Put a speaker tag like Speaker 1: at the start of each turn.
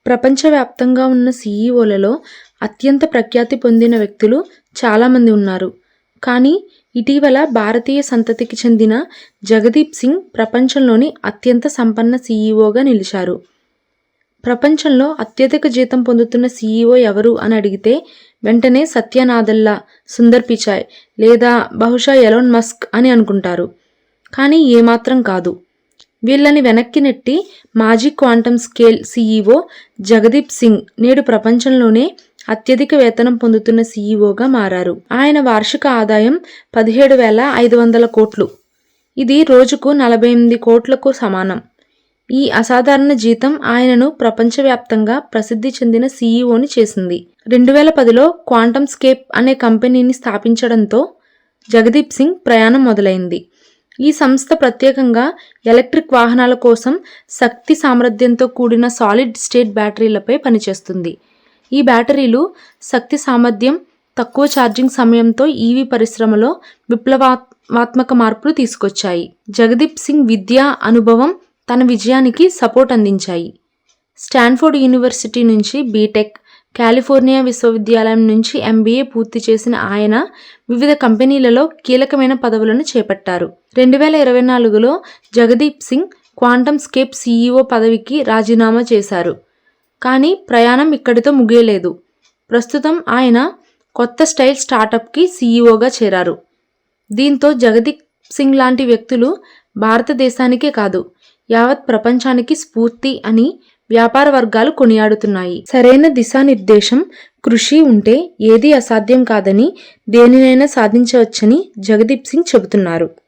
Speaker 1: ప్రపంచవ్యాప్తంగా ఉన్న సీఈఓలలో అత్యంత ప్రఖ్యాతి పొందిన వ్యక్తులు చాలామంది ఉన్నారు. కానీ ఇటీవల భారతీయ సంతతికి చెందిన జగదీప్ సింగ్ ప్రపంచంలోని అత్యంత సంపన్న సీఈఓగా నిలిచారు. ప్రపంచంలో అత్యధిక జీతం పొందుతున్న సీఈఓ ఎవరు అని అడిగితే వెంటనే సత్య నాదెల్ల, సుందర్ పిచాయ్ లేదా బహుశా ఎలాన్ మస్క్ అని అనుకుంటారు. కానీ ఏమాత్రం కాదు. వీళ్ళని వెనక్కి నెట్టి మాజీ quantum scale CEO Jagdeep Singh నేడు ప్రపంచంలోనే అత్యధిక వేతనం పొందుతున్న సీఈఓగా మారారు. ఆయన వార్షిక ఆదాయం 17,500 కోట్లు. ఇది రోజుకు 48 కోట్లకు సమానం. ఈ అసాధారణ జీతం ఆయనను ప్రపంచవ్యాప్తంగా ప్రసిద్ధి చెందిన సీఈఓని చేసింది. 2010లో క్వాంటమ్ స్కేప్ అనే కంపెనీని స్థాపించడంతో జగదీప్ సింగ్ ప్రయాణం మొదలైంది. ఈ సంస్థ ప్రత్యేకంగా ఎలక్ట్రిక్ వాహనాల కోసం శక్తి సామర్థ్యంతో కూడిన సాలిడ్ స్టేట్ బ్యాటరీలపై పనిచేస్తుంది. ఈ బ్యాటరీలు శక్తి సామర్థ్యం, తక్కువ ఛార్జింగ్ సమయంతో ఈవీ పరిశ్రమలో విప్లవాత్మక మార్పులు తీసుకొచ్చాయి. జగదీప్ సింగ్ విద్య, అనుభవం తన విజయానికి సపోర్ట్ అందించాయి. స్టాన్ఫోర్డ్ యూనివర్సిటీ నుంచి బీటెక్, కాలిఫోర్నియా విశ్వవిద్యాలయం నుంచి ఎంబీఏ పూర్తి చేసిన ఆయన వివిధ కంపెనీలలో కీలకమైన పదవులను చేపట్టారు. 2024లో Jagdeep Singh QuantumScape CEO పదవికి రాజీనామా చేశారు. కానీ ప్రయాణం ఇక్కడితో ముగియలేదు. ప్రస్తుతం ఆయన కొత్త స్టైల్ స్టార్టప్కి సీఈఓగా చేరారు. దీంతో జగదీప్ సింగ్ లాంటి వ్యక్తులు భారతదేశానికే కాదు, యావత్ ప్రపంచానికి స్ఫూర్తి అని వ్యాపార వర్గాలు కొనియాడుతున్నాయి. సరైన దిశానిర్దేశం, కృషి ఉంటే ఏదీ అసాధ్యం కాదని, దేనినైనా సాధించవచ్చని జగదీప్ సింగ్ చెబుతున్నారు.